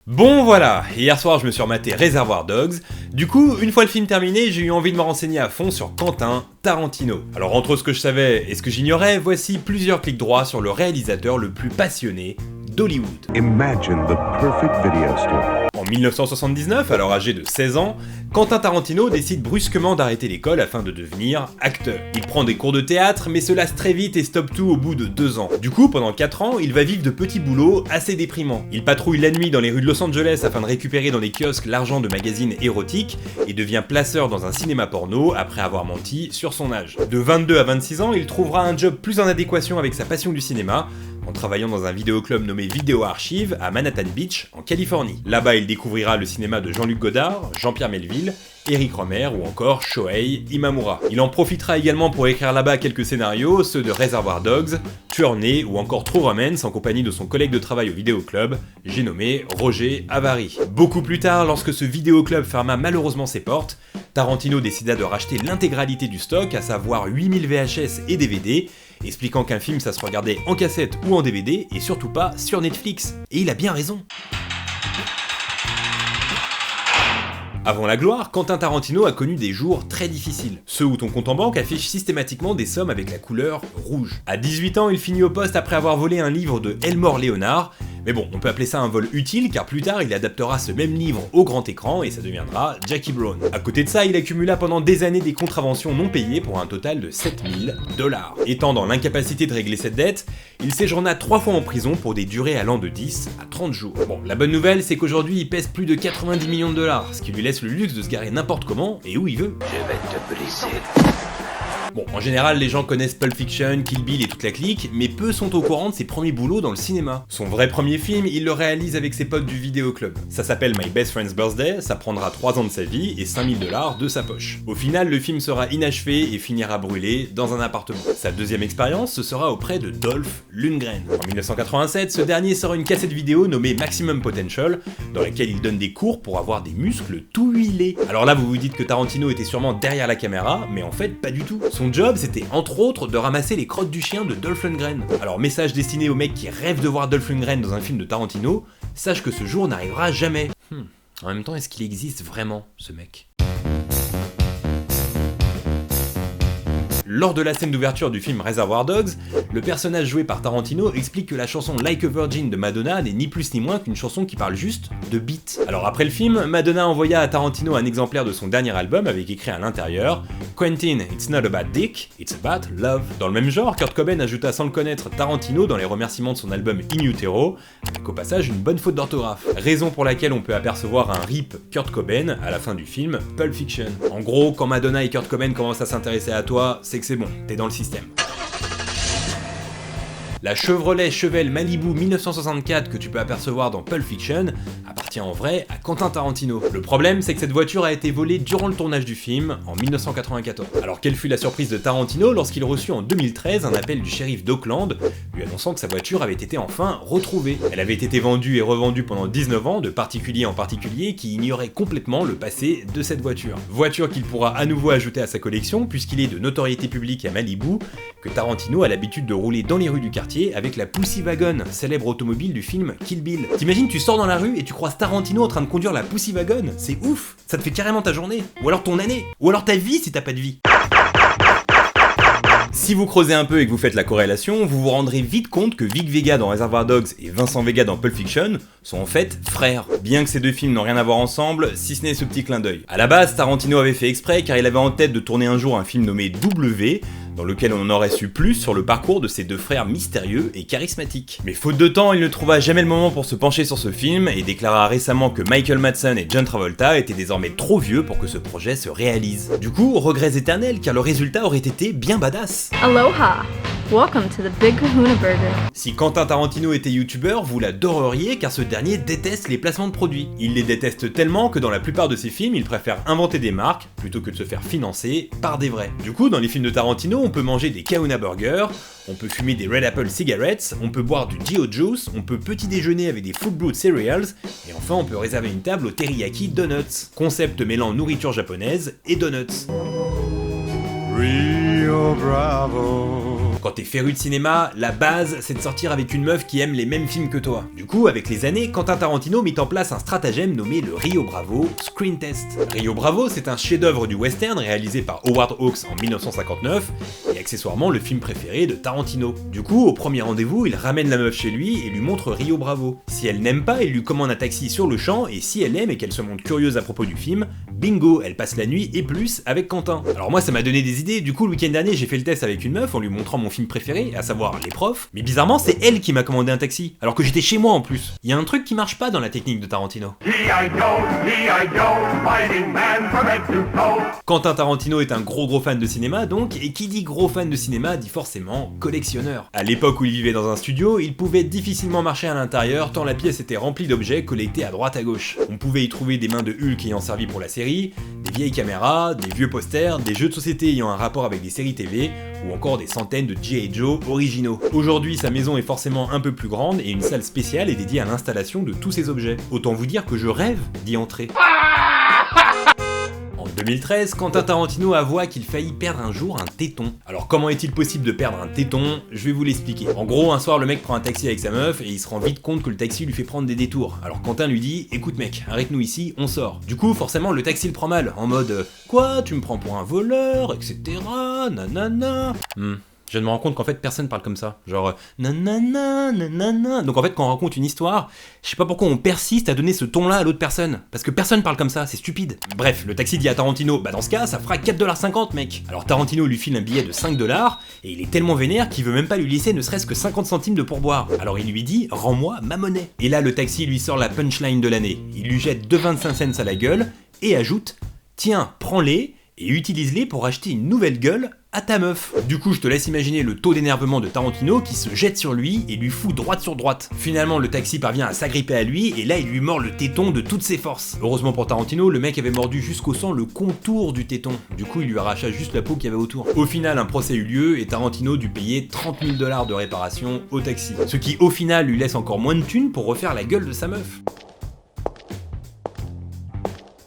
Bon voilà, hier soir je me suis rematé Reservoir Dogs, du coup une fois le film terminé j'ai eu envie de me renseigner à fond sur Quentin Tarantino. Alors entre ce que je savais et ce que j'ignorais, voici plusieurs clics droits sur le réalisateur le plus passionné d'Hollywood. Imagine the perfect video store. En 1979, alors âgé de 16 ans, Quentin Tarantino décide brusquement d'arrêter l'école afin de devenir acteur. Il prend des cours de théâtre mais se lasse très vite et stoppe tout au bout de 2 ans. Du coup, pendant 4 ans, il va vivre de petits boulots assez déprimants. Il patrouille la nuit dans les rues de Los Angeles afin de récupérer dans des kiosques l'argent de magazines érotiques et devient placeur dans un cinéma porno après avoir menti sur son âge. De 22 à 26 ans, il trouvera un job plus en adéquation avec sa passion du cinéma, en travaillant dans un vidéoclub nommé Video Archive à Manhattan Beach, en Californie. Là-bas, il découvrira le cinéma de Jean-Luc Godard, Jean-Pierre Melville, Eric Rohmer ou encore Shohei Imamura. Il en profitera également pour écrire là-bas quelques scénarios, ceux de Reservoir Dogs, Tueur né ou encore True Romance en compagnie de son collègue de travail au vidéoclub, j'ai nommé Roger Avary. Beaucoup plus tard, lorsque ce vidéoclub ferma malheureusement ses portes, Tarantino décida de racheter l'intégralité du stock, à savoir 8000 VHS et DVD, expliquant qu'un film ça se regardait en cassette ou en DVD et surtout pas sur Netflix. Et il a bien raison. Avant la gloire, Quentin Tarantino a connu des jours très difficiles, ceux où ton compte en banque affiche systématiquement des sommes avec la couleur rouge. À 18 ans, il finit au poste après avoir volé un livre de Elmore Leonard, mais bon, on peut appeler ça un vol utile car plus tard il adaptera ce même livre au grand écran et ça deviendra Jackie Brown. À côté de ça, il accumula pendant des années des contraventions non payées pour un total de $7000. Étant dans l'incapacité de régler cette dette, il séjourna 3 fois en prison pour des durées allant de 10 à 30 jours. Bon, la bonne nouvelle c'est qu'aujourd'hui il pèse plus de $90 millions, ce qui lui laisse le luxe de se garer n'importe comment et où il veut. Je vais te briser. Bon, en général, les gens connaissent Pulp Fiction, Kill Bill et toute la clique, mais peu sont au courant de ses premiers boulots dans le cinéma. Son vrai premier film, il le réalise avec ses potes du vidéoclub. Ça s'appelle My Best Friend's Birthday, ça prendra 3 ans de sa vie et $5000 de sa poche. Au final, le film sera inachevé et finira brûlé dans un appartement. Sa deuxième expérience, ce sera auprès de Dolph Lundgren. En 1987, ce dernier sort une cassette vidéo nommée Maximum Potential, dans laquelle il donne des cours pour avoir des muscles tout huilés. Alors là, vous vous dites que Tarantino était sûrement derrière la caméra, mais en fait, pas du tout. Son job, c'était entre autres de ramasser les crottes du chien de Dolph Lundgren. Alors message destiné aux mecs qui rêvent de voir Dolph Lundgren dans un film de Tarantino, sache que ce jour n'arrivera jamais. En même temps, est-ce qu'il existe vraiment, ce mec ? Lors de la scène d'ouverture du film Reservoir Dogs, le personnage joué par Tarantino explique que la chanson Like a Virgin de Madonna n'est ni plus ni moins qu'une chanson qui parle juste de beat. Alors après le film, Madonna envoya à Tarantino un exemplaire de son dernier album avec écrit à l'intérieur « Quentin, it's not about dick, it's about love ». Dans le même genre, Kurt Cobain ajouta sans le connaître Tarantino dans les remerciements de son album In Utero, avec au passage une bonne faute d'orthographe. Raison pour laquelle on peut apercevoir un RIP Kurt Cobain à la fin du film Pulp Fiction. En gros, quand Madonna et Kurt Cobain commencent à s'intéresser à toi, c'est que c'est bon, t'es dans le système. La Chevrolet Chevelle Malibu 1964 que tu peux apercevoir dans Pulp Fiction appartient en vrai à Quentin Tarantino. Le problème, c'est que cette voiture a été volée durant le tournage du film, en 1994. Alors quelle fut la surprise de Tarantino lorsqu'il reçut en 2013 un appel du shérif d'Oakland, lui annonçant que sa voiture avait été enfin retrouvée. Elle avait été vendue et revendue pendant 19 ans, de particulier en particulier, qui ignorait complètement le passé de cette voiture. Voiture qu'il pourra à nouveau ajouter à sa collection, puisqu'il est de notoriété publique à Malibu, que Tarantino a l'habitude de rouler dans les rues du quartier avec la Pussy Wagon, célèbre automobile du film Kill Bill. T'imagines, tu sors dans la rue et tu croises Tarantino en train de conduire la Pussy Wagon, c'est ouf, ça te fait carrément ta journée, ou alors ton année, ou alors ta vie si t'as pas de vie. Si vous creusez un peu et que vous faites la corrélation, vous vous rendrez vite compte que Vic Vega dans Reservoir Dogs et Vincent Vega dans Pulp Fiction sont en fait frères. Bien que ces deux films n'ont rien à voir ensemble, si ce n'est ce petit clin d'œil. À la base, Tarantino avait fait exprès car il avait en tête de tourner un jour un film nommé W, dans lequel on aurait su plus sur le parcours de ces deux frères mystérieux et charismatiques. Mais faute de temps, il ne trouva jamais le moment pour se pencher sur ce film et déclara récemment que Michael Madsen et John Travolta étaient désormais trop vieux pour que ce projet se réalise. Du coup, regrets éternels car le résultat aurait été bien badass. Aloha! Welcome to the Big Kahuna Burger. Si Quentin Tarantino était youtubeur, vous l'adoreriez car ce dernier déteste les placements de produits. Il les déteste tellement que dans la plupart de ses films, il préfère inventer des marques plutôt que de se faire financer par des vrais. Du coup, dans les films de Tarantino, on peut manger des Kahuna Burgers, on peut fumer des Red Apple Cigarettes, on peut boire du Geo Juice, on peut petit déjeuner avec des Fruit Brewed Cereals, et enfin on peut réserver une table au Teriyaki Donuts, concept mêlant nourriture japonaise et donuts. Rio Bravo. Quand t'es féru de cinéma, la base c'est de sortir avec une meuf qui aime les mêmes films que toi. Du coup, avec les années, Quentin Tarantino mit en place un stratagème nommé le Rio Bravo Screen Test. Rio Bravo, c'est un chef-d'œuvre du western réalisé par Howard Hawks en 1959 et accessoirement le film préféré de Tarantino. Du coup, au premier rendez-vous, il ramène la meuf chez lui et lui montre Rio Bravo. Si elle n'aime pas, il lui commande un taxi sur le champ et si elle aime et qu'elle se montre curieuse à propos du film, bingo, elle passe la nuit et plus avec Quentin. Alors moi ça m'a donné des idées, du coup le week-end dernier j'ai fait le test avec une meuf en lui montrant mon film préféré, à savoir Les Profs, mais bizarrement c'est elle qui m'a commandé un taxi, alors que j'étais chez moi en plus. Il y a un truc qui marche pas dans la technique de Tarantino. Quentin Tarantino est un gros fan de cinéma donc, et qui dit gros fan de cinéma dit forcément collectionneur. À l'époque où il vivait dans un studio, il pouvait difficilement marcher à l'intérieur tant la pièce était remplie d'objets collectés à droite à gauche. On pouvait y trouver des mains de Hulk ayant servi pour la série, des vieilles caméras, des vieux posters, des jeux de société ayant un rapport avec des séries TV, ou encore des centaines de G.I. Joe originaux. Aujourd'hui, sa maison est forcément un peu plus grande et une salle spéciale est dédiée à l'installation de tous ces objets. Autant vous dire que je rêve d'y entrer. En 2013, Quentin Tarantino avoua qu'il faillit perdre un jour un téton. Alors comment est-il possible de perdre un téton? Je vais vous l'expliquer. En gros, un soir le mec prend un taxi avec sa meuf et il se rend vite compte que le taxi lui fait prendre des détours. Alors Quentin lui dit écoute mec, arrête-nous ici, on sort. Du coup forcément le taxi le prend mal, en mode quoi, tu me prends pour un voleur, etc. Nanana. Je me rends compte qu'en fait personne parle comme ça. Genre nanana, nanana. Donc en fait quand on raconte une histoire, je sais pas pourquoi on persiste à donner ce ton-là à l'autre personne. Parce que personne parle comme ça, c'est stupide. Bref, le taxi dit à Tarantino, bah dans ce cas ça fera 4,50$ mec. Alors Tarantino lui file un billet de 5$ et il est tellement vénère qu'il veut même pas lui laisser ne serait-ce que 50 centimes de pourboire. Alors il lui dit, rends-moi ma monnaie. Et là le taxi lui sort la punchline de l'année. Il lui jette 2,25 cents à la gueule et ajoute, tiens, prends-les et utilise-les pour acheter une nouvelle gueule à ta meuf. Du coup, je te laisse imaginer le taux d'énervement de Tarantino qui se jette sur lui et lui fout droite sur droite. Finalement, le taxi parvient à s'agripper à lui et là, il lui mord le téton de toutes ses forces. Heureusement pour Tarantino, le mec avait mordu jusqu'au sang le contour du téton. Du coup, il lui arracha juste la peau qu'il y avait autour. Au final, un procès eut lieu et Tarantino dut payer 30 000$ de réparation au taxi. Ce qui, au final, lui laisse encore moins de thunes pour refaire la gueule de sa meuf.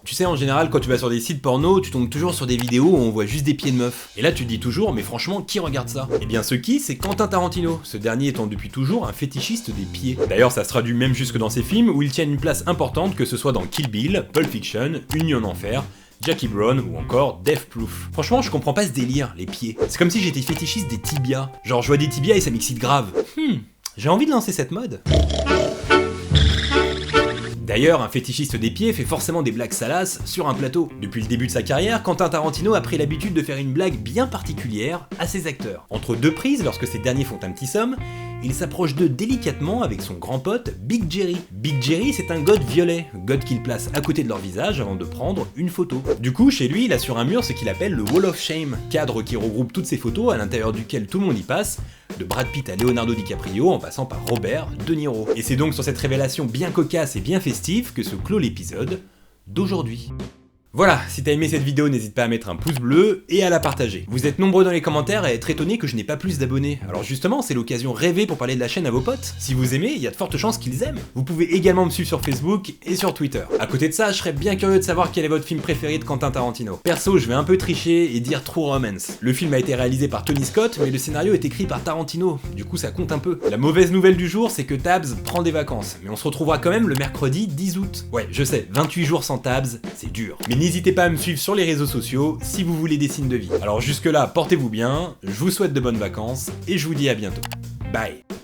Tu sais, en général, quand tu vas sur des sites porno, tu tombes toujours sur des vidéos où on voit juste des pieds de meufs. Et là, tu te dis toujours, mais franchement, qui regarde ça? Eh bien, ce qui, c'est Quentin Tarantino, ce dernier étant depuis toujours un fétichiste des pieds. D'ailleurs, ça se traduit même jusque dans ses films, où il tient une place importante, que ce soit dans Kill Bill, Pulp Fiction, Une nuit en enfer, Jackie Brown ou encore Death Proof. Franchement, je comprends pas ce délire, les pieds. C'est comme si j'étais fétichiste des tibias. Genre, je vois des tibias et ça m'excite grave. J'ai envie de lancer cette mode. D'ailleurs, un fétichiste des pieds fait forcément des blagues salaces sur un plateau. Depuis le début de sa carrière, Quentin Tarantino a pris l'habitude de faire une blague bien particulière à ses acteurs. Entre deux prises, lorsque ces derniers font un petit somme, il s'approche d'eux délicatement avec son grand pote Big Jerry. Big Jerry, c'est un god violet, god qu'il place à côté de leur visage avant de prendre une photo. Du coup, chez lui, il a sur un mur ce qu'il appelle le Wall of Shame, cadre qui regroupe toutes ses photos à l'intérieur duquel tout le monde y passe, de Brad Pitt à Leonardo DiCaprio en passant par Robert De Niro. Et c'est donc sur cette révélation bien cocasse et bien festive que se clôt l'épisode d'aujourd'hui. Voilà, si t'as aimé cette vidéo, n'hésite pas à mettre un pouce bleu et à la partager. Vous êtes nombreux dans les commentaires à être étonnés que je n'ai pas plus d'abonnés. Alors justement, c'est l'occasion rêvée pour parler de la chaîne à vos potes. Si vous aimez, il y a de fortes chances qu'ils aiment. Vous pouvez également me suivre sur Facebook et sur Twitter. À côté de ça, je serais bien curieux de savoir quel est votre film préféré de Quentin Tarantino. Perso, je vais un peu tricher et dire True Romance. Le film a été réalisé par Tony Scott, mais le scénario est écrit par Tarantino. Du coup, ça compte un peu. La mauvaise nouvelle du jour, c'est que Tabs prend des vacances. Mais on se retrouvera quand même le mercredi 10 août. Ouais, je sais, 28 jours sans Tabs, c'est dur. Mais n'hésitez pas à me suivre sur les réseaux sociaux si vous voulez des signes de vie. Alors jusque là, portez-vous bien, je vous souhaite de bonnes vacances et je vous dis à bientôt. Bye.